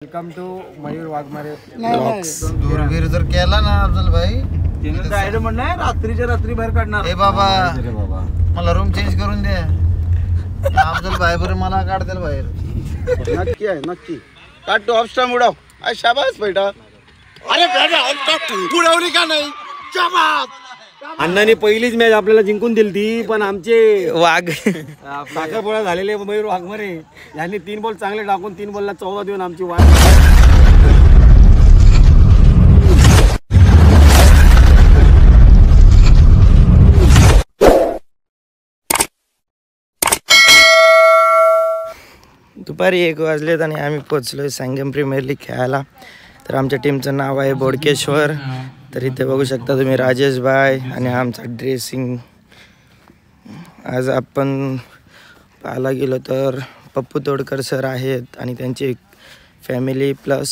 Welcome to Mayur Waghmare blogs. दूरवीर जर केला ना अफजल भाई डायरेक्ट म्हणणार रात्रीच्या रात्री बाहेर काढणार. ए बाबा मला रूम चेंज करून दे. अफजल भाई बरं मला काढतील बाहेर. नक्की आहे नक्की. काढ टॉप स्टॅम्प उडव. शाबास बेटा. अरे बेटा उडवली का नाही. शाबास. अण्णांनी पहिलीच मॅच आपल्याला जिंकून दिली ती, पण आमचे वाघ साखरपोळा झालेले मयूर वाघमारे यांनी 3 बॉल चांगले टाकून 3 बॉलला 14 देऊन आमची वाघ दुपारी 1 वाजलेत आणि आम्ही पोचलोय संगम प्रीमियर लीग खेळायला. तर आमच्या टीमचं नाव आहे बोडकेश्वर. तर इथे बघू शकता तुम्ही राजेश भाई आणि आमचा ड्रेसिंग. आज आपण पाहायला गेलो तर पप्पू तोडकर सर आहेत आणि त्यांची फॅमिली प्लस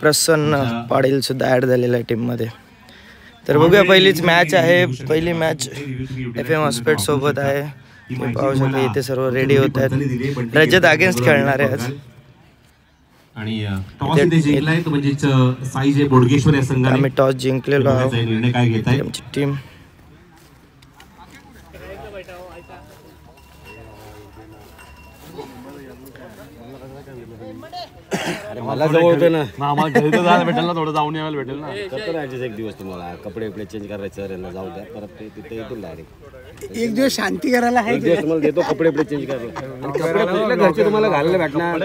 प्रसन्न पाटील सुद्धा ॲड झालेलं आहे टीममध्ये. तर बघूया, पहिलीच मॅच आहे. पहिली मॅच FM हॉस्पिटल सोबत आहे. तुम्ही पाहू शकता इथे सर्व रेडी होत आहेत. रजत अगेन्स्ट खेळणार आहे आज. आणि टॉस इथे जिंकलाय तो म्हणजे साईज आहे बोडकेश्वर या संघाने. आम्ही टॉस जिंकलेलो आहोत. निर्णय काय घेताय आमची टीम मला जवळ होतं ना. आम्हाला घरी तर जायला भेटेल ना, थोडं जाऊन यायला भेटेल ना. करतो ऍडजस्ट एक दिवस. तुम्हाला कपडे वपडे चेंज करायचे यांना जाऊ द्या, परत ते तिथे येतील डायरेक्ट. एक दिवस शांती करायला आहे. एक दिवस तुम्हाला देतो कपडे वपडे चेंज करायला. आणि कपडे कुठल्या घरचे तुम्हाला घालायला भेटणार.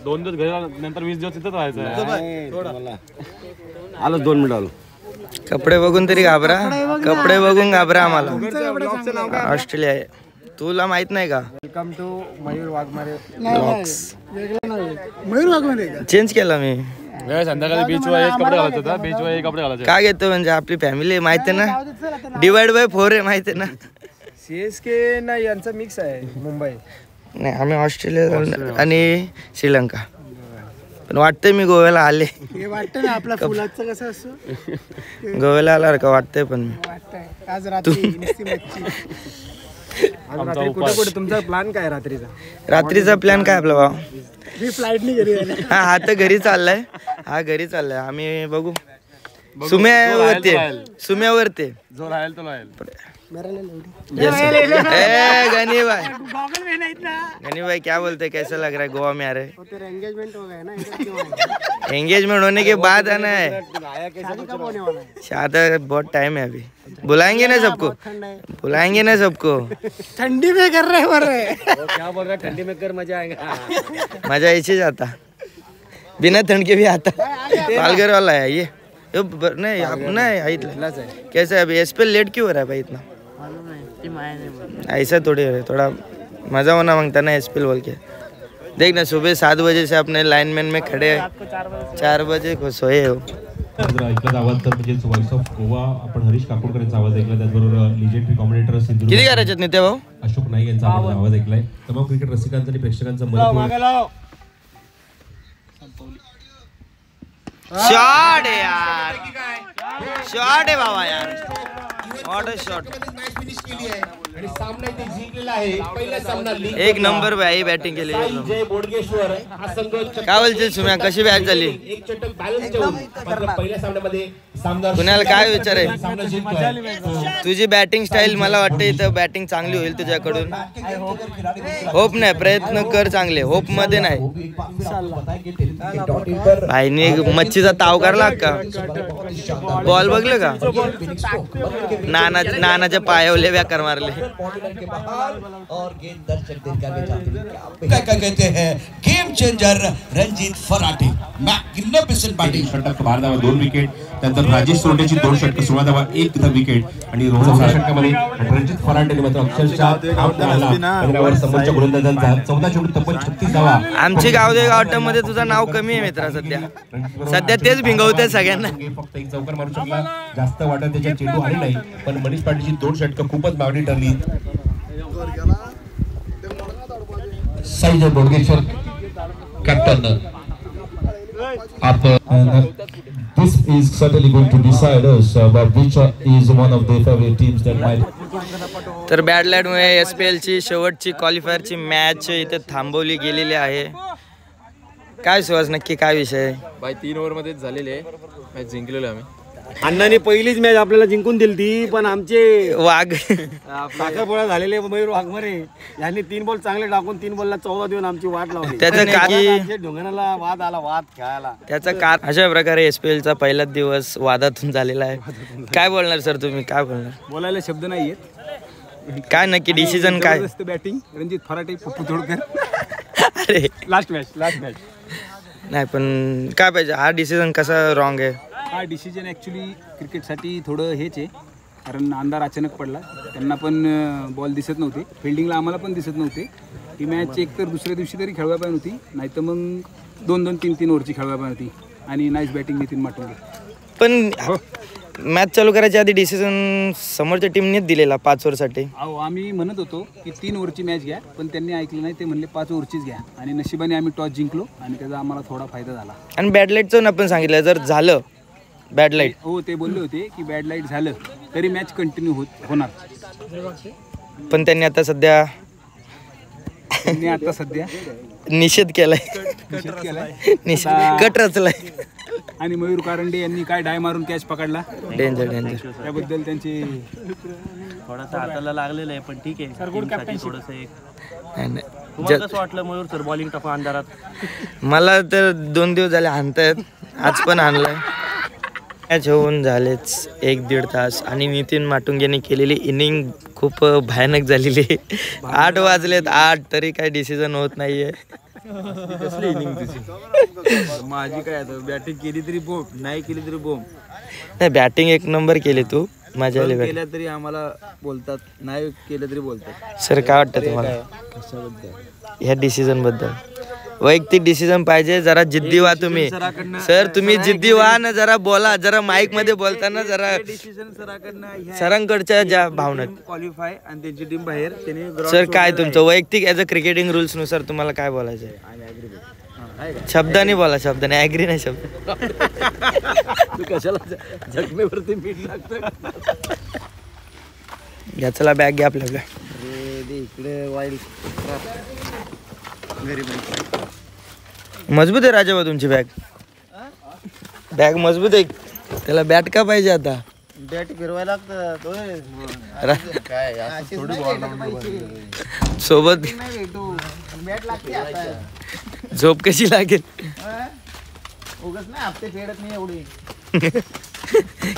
2 दिवस घरी नंतर 20 दिवस तिथंच राहायचं. आलोच 2 मिनिट आलो. कपडे बघून तरी घाबरा. कपडे बघून घाबरा आम्हाला. ऑस्ट्रेलिया आहे. तुला माहित नाही का. Welcome to Mayur Waghmare blogs. Mayur Waghmare change केला मी. संध्याकाळी बीचवर एक कपडे घालायचे होता. बीचवर एक कपडे घालायचे. का घेतो म्हणजे आपली फॅमिली माहिती आहे ना. डिवाइड बाय 4 आहे माहिती आहे ना. CSK नाही यांचा मिक्स आहे. मुंबई नाही, आम्ही ऑस्ट्रेलिया आणि श्रीलंका. पण वाटतंय मी गोव्याला आले. हे वाटतं ना आपला फुलाचं कसं असतं. गोव्याला आला का वाटतंय. पण मी वाटतंय आज रात्री कुठे तुमचा प्लॅन काय रात्रीचा. रात्रीचा प्लॅन काय आपला भाऊ. फ्लाईटनी घरी हा तर घरी चाललाय. घरी चाललाय. आम्ही बघू. सुम्यावरती सुम्यावरती जो राहील तो राहील. गनी भाई गनी भाई क्या बोलते, कैसा लग रहा है गोवा में आ रहे. एंगेजमेंट हो गया ना. एंगेजमेंट होने के बाद आना है. शादी बहुत टाइम है अभी. बुलाएंगे ना सबको. बुलाएंगे ना सबको. ठंडी में कर रहे हैं. क्या बोल रहा है, ठंडी में कर मजा आएगा. मजा ऐसे जाता बिना ठंड के भी आता. पालघर वाला है ये. नहीं नहीं कैसे है अभी. SPL लेट क्यों हो रहा है भाई इतना. ऐसा थोड़ी है. थोड़ा मजा होना मांगता ना SPL बोल के. देख ना, सुबह 7 बजे से अपने लाइनमैन में खड़े हैं. 4 बजे को सोए हो. ऐकला आवाज तर म्हणजे व्हॉइस ऑफ गोवा आपण हरीश काकोडकर यांचा आवाज ऐकला. त्याचबरोबर लिजेंडरी कॉमेंटेटर सिंधुदुर्ग किती करायच्यात नित्या भाऊ. अशोक नाईक यांचा आपण आवाज ऐकलाय. तमाम क्रिकेट रसिकांचा आणि प्रेक्षकांचा मन शॉट है यार. शॉट है बाबा यार. What a shot. एक नंबर भाई बॅटिंग केली. काय बोलते सुम्या, कशी बॅट झाली. कुणाला काय विचार आहे. तुझी बॅटिंग स्टाईल मला वाटतं इथं बॅटिंग चांगली होईल तुझ्याकडून. होप नाही, प्रयत्न कर चांगले. होप मध्ये नाही. भाईने मच्छीचा ताव करला का. बॉल बघलं का. नानाच्या पायावले व्याकार मारले. क्या कहते हैं game changer Ranjit Farate. Magnificent batting. षटक 12 धावा 2 विकेट. त्यानंतर राजेश सोरटेची 2 षटक 16 धावा 1 विकेट. आणि रोहन षटकामध्ये रणजीत फराटेने मात्र अक्षरशः समोरच्या गोलंदाजांचा 14 चेंडू तब्बल 36 धावा. आमची गावदे गावठामध्ये तुझं नाव कमी आहे मित्रा. सध्या तेच भिंगवते सगळ्यांना. फक्त एक चौकार मारू शकला. जास्त वाटत त्याच्या चेंडू आले नाही, पण मनीष पाटीलची 2 षटकं खूपच मागणी ठरली. साईज Bodkeshwar captain. This is certainly going to decide us about which is one of the favorite teams that might. तर बॅड लाईटमुळे SPL ची शेवटची क्वालिफायरची मॅच इथे थांबवली गेलेली आहे. काय सुहास नक्की काय विषय? बाय 3 ओव्हरमध्येच झालेले मॅच जिंकलेलो आम्ही. अण्णांनी पहिलीच मॅच आपल्याला जिंकून दिली पण आमचे वाघ साखरपुडा झालेले मयूर वाघमारे यांनी 3 बॉल चांगले टाकून 3 बॉलला 14 देऊन आमची वाट लावली. त्याचं काय ढोंगणाला वाद आला, वाद खेळायला. त्याचं कारण अशा प्रकारे SPL चा पहिलाच दिवस वादातून झालेला आहे. काय बोलणार सर तुम्ही? काय बोलणार? बोलायला शब्द नाहीयेत. काय नक्की डिसिजन काय? बॅटिंग रणजित फराटे, पप्पू तोडकर. अरे लास्ट मॅच नाही पण काय पाहिजे? हा डिसिजन कसा रॉंग आहे? हा डिसिजन ॲक्च्युली क्रिकेटसाठी थोडं हेच आहे, कारण अंधार अचानक पडला. त्यांना पण बॉल दिसत नव्हते, फिल्डिंगला आम्हाला पण दिसत नव्हते. ही मॅच एक तर दुसऱ्या दिवशी तरी खेळवा पाहिजे होती, नाही तर मग 2-2, 3-3 ओव्हरची खेळवा पाहिजे होती. आणि नाईस बॅटिंग नितीन माटुंगे. पण मॅच चालू करायच्या आधी डिसिजन समोरच्या टीमनेच दिलेला 5 ओव्हरसाठी. अहो आम्ही म्हणत होतो की 3 ओव्हरची मॅच घ्या, पण त्यांनी ऐकलं नाही. ते म्हणले 5 ओव्हरचीच घ्या आणि नशिबाने आम्ही टॉस जिंकलो आणि त्याचा आम्हाला थोडा फायदा झाला. आणि बॅड लाईटचं आपण सांगितलं जर झालं बॅड लाईट. हो ते बोलले होते की बॅड लाईट झालं तरी मॅच कंटिन्यू होणार. पण त्यांनी आता सध्या निषेध केलाय. कट रचलाय. आणि मयूर कारंडे यांनी काय डाय मारून कॅच पकडला. डेंजर त्याबद्दल त्यांची थोडासा हाताला लागलेलं आहे पण ठीक आहे. थोडंसं एक तुम्हाला कसं वाटलं मयूर सर बॉलिंग टाकून अंधारात? मला तर 2 दिवस झाले हाणतायत, आज पण हाणलाय. मॅच होऊन झालेच 1-1.5 तास आणि नितीन माटुंगेने केलेली इनिंग खूप भयानक झालेली. 8 वाजलेत 8 तरी काही डिसिजन होत नाहीये. कसली इनिंग तुझी? माझी काय आता बॅटिंग केली तरी बोम, नाही केली तरी बोम. नाही बॅटिंग 1 नंबर केली तू. मजा आली. केल्या तरी आम्हाला बोलतात, नाही केलं तरी बोलतात. सर काय वाटतं तुम्हाला ह्या डिसिजन बद्दल? वैयक्तिक डिसिजन पाहिजे, जरा जिद्दी व्हा तुम्ही. सर तुम्ही जिद्दी व्हा ना, जरा बोला, जरा माईक मध्ये बोलताना जरा सरांकडच्या ज्या भावना. क्वालिफाय आणि त्यांची टीम बाहेर त्यांनी. सर काय तुमचं वैयक्तिक ॲज अ क्रिकेटिंग रूल्स नुसार तुम्हाला काय बोलायचं आहे? शब्दाने बोला, शब्दाने. ॲग्री नाही शब्द. कशाला जखमेवरती मीठ लागतं. घ्या चला बॅग घ्या आपल्या. इकडे वाईल्ड मजबूत आहे राजा तुमची बॅग. बॅग मजबूत आहे. त्याला बॅट का पाहिजे आता? बॅट फिरवायला सोबत झोप कशी लागेल? उगाच नाही हप्ते फेडत नाही एवढी.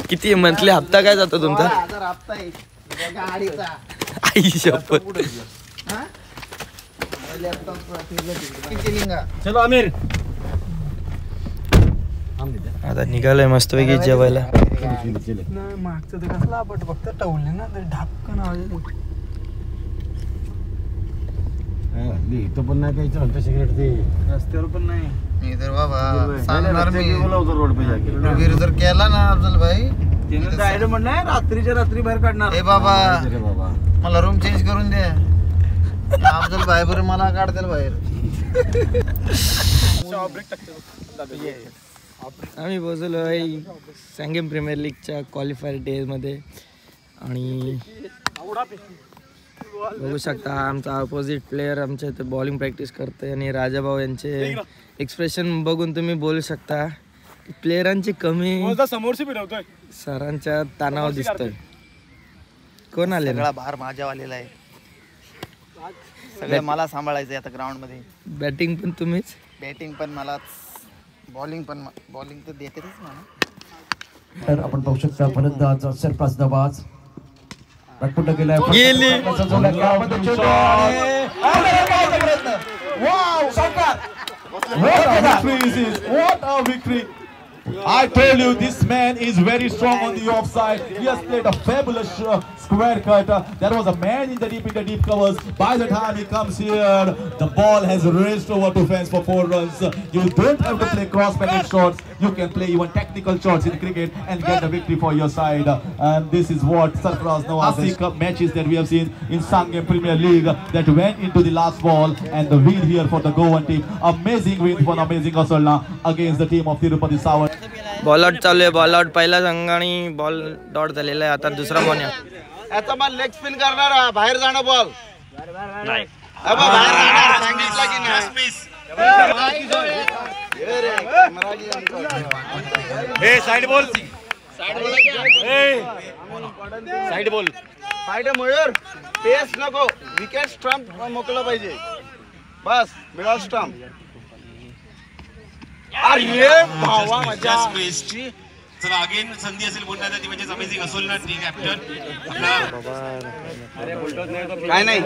किती मंथली हप्ता काय जातो तुमचा? 1000 हप्ता आहे गाडीचा. आई शपथ. चलो आमिर. आता निघालोय मस्तपैकी जेवायला. मागचं ते कसला आपण फक्त टवले ना ढापकन आवाज. इथं पण नाही प्यायचं सिगरेट. ते रस्त्यावर पण नाही. मी तर बाबा सांगणार मी रोड पे जाके वीर जर केला ना अफजल भाई त्यानं जायला म्हणलंय रात्रीच्या रात्री बाहेर काढणार. ए बाबा मला रूम चेंज करून द्या. अफजल भाई बरं मला काढतील बाहेर. आम्ही पोहोचलो सांगेम प्रीमियर लीगच्या क्वालिफायर डेमध्ये आणि बघू शकता आमचा अपोजिट प्लेयर आमच्या इथे बॉलिंग प्रॅक्टिस करतोय आणि राजाभाऊ यांचे एक्सप्रेशन बघून तुम्ही बोलू शकता प्लेयरांची कमी समोरशी फिरवतोय. सरांच्या ताणावर दिसतोय. कोण आले? सगळा भार माझ्या वालेला आहे. सगळं मला सांभाळायचं आता ग्राउंड मध्ये. बॅटिंग पण तुम्हीच? बॅटिंग पण मलाच, बॉलिंग पण. बॉलिंग तर देतेच मला. तर आपण पाहू शकता फलंदाज सरप्राईज दबाज रटपुट गेलाय. गेली. What a victory! I told you this man is very strong on the offside. He has played a fabulous square cut. There was a man in the deep covers. By the time he comes here, the ball has raced over to fence for 4 runs. You don't have to play cross-banded shots. You can play even technical shots in cricket and get the victory for your side. And this is what Sarfaraz Nawaz Cup matches that we have seen in Sangam Premier League that went into the last ball and the win here for the Goan team. Amazing win for Amazing Asalna against the team of Tirupati Sawant. Ball out चालू आहे. Ball out पहिला संघाने ball dot झालेला आहे. आता दुसरा ball याचा मला लेग स्पिन करणार बाहेर जाणार बॉल. नाही बाहेर जाणार सांगितलं की नाही. Side ball side ball side Mayur pace नको विकेट स्टंप मोकळं पाहिजे बस मिडल स्टंप अरे भावा मजा चला अगेन संधी असेल पुन्हा ती म्हणजे अमेझिंग असेल ना ती कॅप्टन काय नाही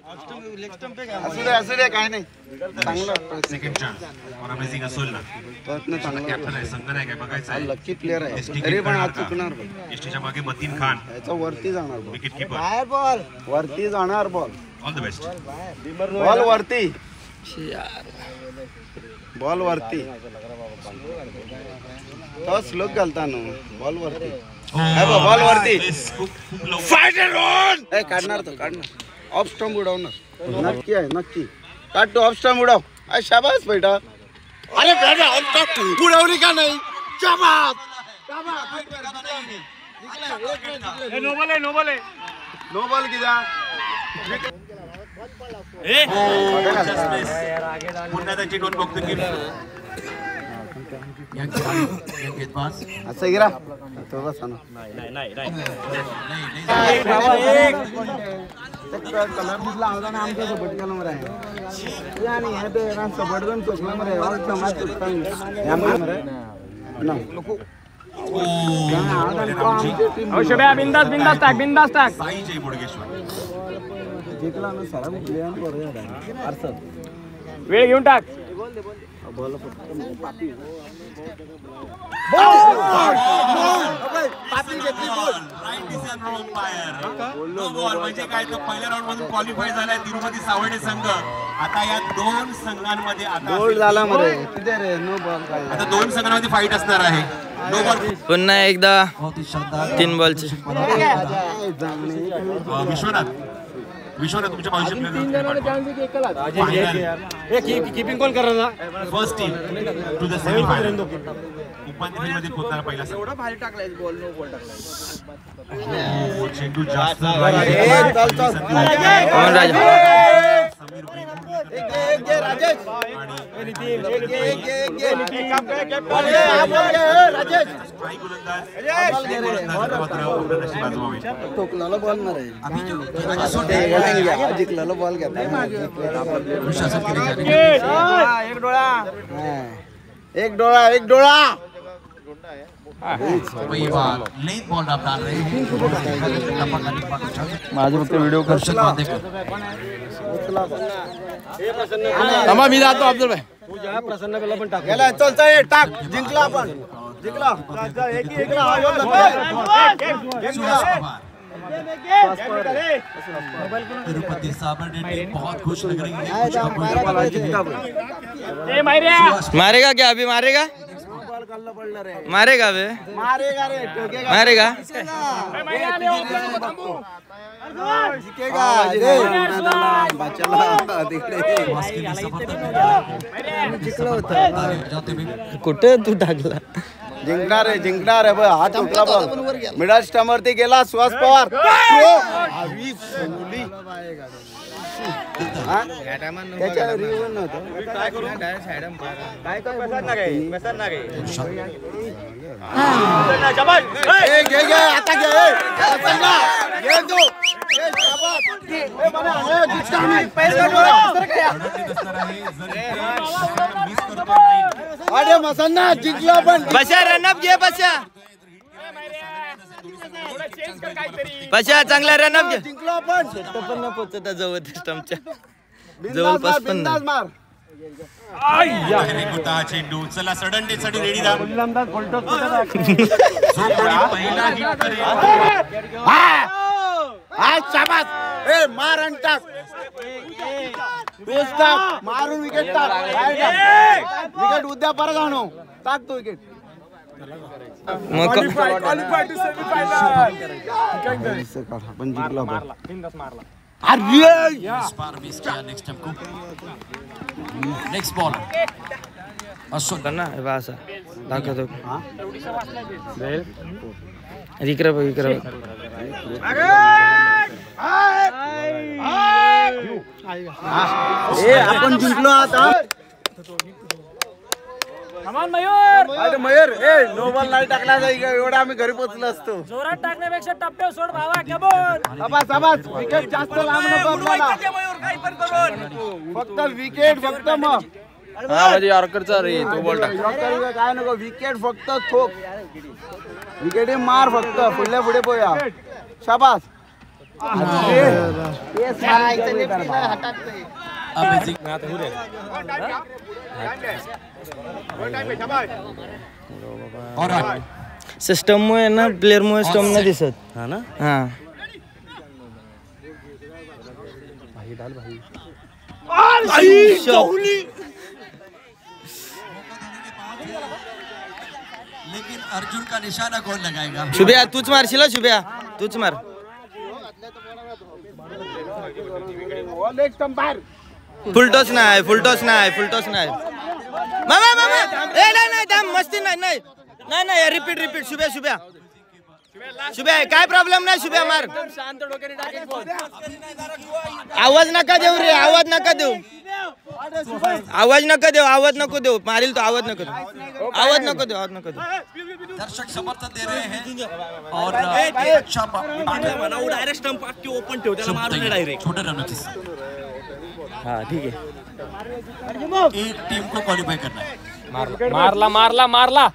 असू दे काय नाही चांगलं सेकंड चान्स और अमेझिंग असेल ना प्रयत्न चांगला कॅप्टन आहे संघ नाही काय बघायचं आहे लकी प्लेअर आहे तरी पण आज चुकणार एसटीच्या मागे मतीन खान याचा वरती जाणार विकेट कीपर बॉल वरती जाणार ball all the best ball वरती बॉल वरती तो स्लोक घालताना बॉल वरती बॉल वरती काढणार तो काढणार ऑफ स्टंप उडवणार नक्की आहे नक्की काढ तो ऑफ स्टंप उडव शाबास बेटा अरे बेटा ऑफ स्टंप उडवली का नाही शाबास नो बॉल किती पुन्हा त्याची दोन बघतो की असं गिरा तो बस ना कलर दिसला होता ना आमच्या सपोर्ट केला मरे आणि हे ते ना सपोर्ट पण चुकला मरे समाज चुकता बिंदास टाक साईजय बोडगेश्वर जिंकला ना सारा प्लेयर करूया अर्थ वेळ घेऊन टाक म्हणजे काय तर पहिल्या राऊंड मधून क्वालिफाय झालाय तिरुपती सावर्डे संघ आता या दोन संघांमध्ये आता दोन संघांमध्ये फाईट असणार आहे नो बॉल पुन्हा एकदा 3 बॉलची विश्वनाथ तुमच्या कीपिंग कोण करणार first team to the semifinal उपांत्य फेरीमध्ये पोहोचणारा पहिला संघ भारी टाकलाय बॉल नो बॉल टाकलाय चेंडू जास्त ठोकलेला बॉल मारे जिंकलेला बॉल घेतला एक डोळा माझं फक्त व्हिडिओ कर मी जातो अफजल भाई तुझ्या प्रसन्नला पण टाक गेला चल टाक जिंकला आपण जिंकला तिरुपति साबरडे टीम बहुत खुश लग रही है मारेगा क्या अभी मारेगा मारेगा बे मारेगा कुठे तू टाकला जिंकणार आहे हात उठला बॉल मिडल स्टंप वरती गेला सुहास पवार अरे मसन्ना जिंकला पण बशा रनअप घे बशा चांगला रनअप घे जिंकलो आपण पण न पोचता जवळ स्टंपच्या जवळपास पण चेंडू चला सडन डे साठी रेडी जा मार आणि टाक मारून विकेट टाक विकेट उद्या परत आणू टाक तो विकेट आपण जिंकला नेक्स्ट बॉल ना असं दाखवतो इकडे आपण जिंकलो आता. अरे मयूर नो बॉल नाही टाकला जाईल एवढा आम्ही घरी पोहोचलो असतो. जोरात टाकण्यापेक्षा टप्प्यावर सोड भावा. कबूल. आबास विकेट जास्त लांब नको आपल्याला. फक्त विकेट फक्त मग यॉर्करचा रे तो बॉल टाक. काय नको विकेट फक्त ठोक. विकेट मार फक्त पुढल्या पुढे पोया. शाबास. सिस्टम मुळे ना प्लेअर मुळे स्टम नाही दिसत. हा ना. हा लेकिन अर्जुन का निशाना कौन लगाएगा? शुभ्या तूच मारशील. शुभ्या तूच मार. फुलटॉस नाही. मामा नाही थांब. मस्ती नाही. रिपीट शुभ्या काय प्रॉब्लेम नाही. शुभ्या मार. आवाज नका देऊ रे. आवाज नको देऊ. मारील तो. आवाज नको देऊ. दर्शक समर्थन दे रहे हैं और अच्छा डायरेक्ट स्टंप ओपन ठेव त्याला मारून डायरेक्ट छोटे रनों से हा ठीक आहे. एक टीम को क्वालिफाई करना है. मारला.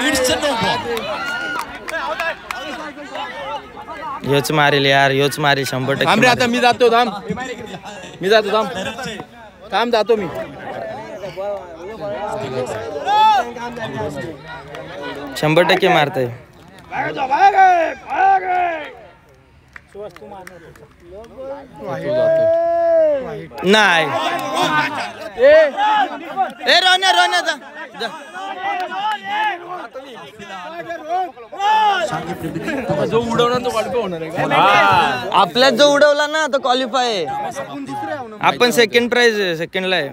It's no ball. योच मारेल यार. 100%. आता मी जातो. थांब जातो मी. 100% मारतय. नाही. रोन्या जा. जो उडवणार तो क्वालिफाय होणार आहे. आपल्यात जो उडवला ना तो क्वालिफाय आहे. आपण सेकंड प्राइज आहे. सेकंडला आहे.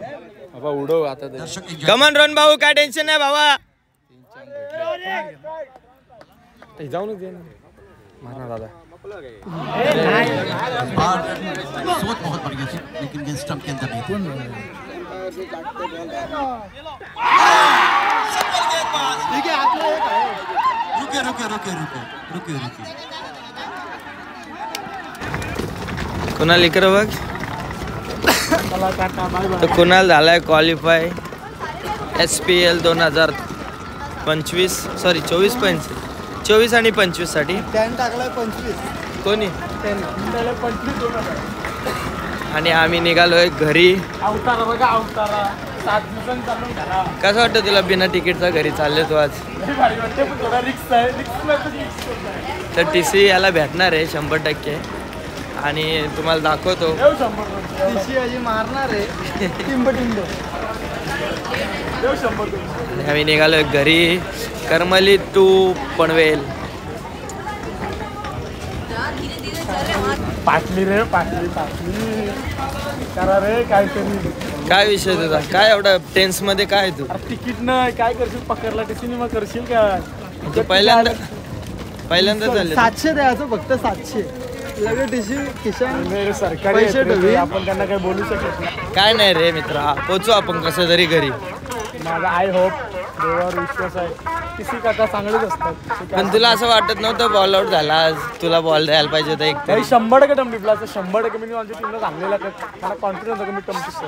उडव आता. कमन रोन भाऊ काय टेन्शन नाही भावा. जाऊनच दे मारणार दादा. सोच बहुत बढ़िया थी लेकिन ये स्टंप के अंदर नहीं थी. रुके. कुणाल इकडे बघ. तो कुणाल झालाय क्वालिफाय SPL 2025 सॉरी 24 आणि 25 साठी. टाकलाय 25 कोणी. आणि आम्ही निघालोय घरी. कसं वाटतं तुला बिना तिकीटचा घरी चालले तू आज. तर TC याला भेटणार आहे 100%. आणि तुम्हाला दाखवतो. मारणार आहे. आम्ही निघालोय घरी. करमली टू पनवेल. पाटली करा रे काहीतरी. काय विषय तुझा. काय एवढा टेन्स मध्ये काय तू. तिकीट नाही काय करशील. पकडला टीसीने मग करशील का. पहिल्यांदा झाले. 700 द्यायचं फक्त. 700 लगेच टीसी किशन सरकारी आपण त्यांना काही बोलू शकत नाही. काय नाही रे मित्रा. पोचू आपण कसं तरी घरी. माझा आय होप देवावर विश्वास आहे. टीसी काका चांगलेच असतात. पण तुला असं वाटत नव्हतं बॉल आउट झाला आज. तुला बॉल द्यायला पाहिजे होता. एक 100% टम टिपला. 100% मी आमच्या टीमला चांगलेला. मला कॉन्फिडन्स होता की मी टम टिपतो.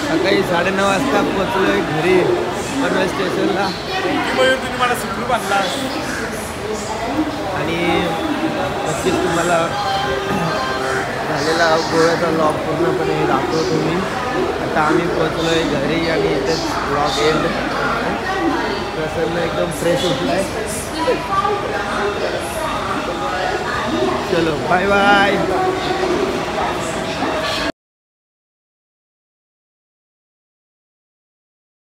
सकाळी 9:30 वाजता पोचलोय घरी पनवेल स्टेशनला. तुम्ही मला सुखरूप आणला. आणि नक्कीच तुम्हाला झालेला गोव्याचा लॉग पूर्णपणे दाखवतो मी. आता आम्ही पोचलोय घरी आणि इथेच लॉग एंड. प्रसन्न एकदम फ्रेश उठलाय. चलो बाय.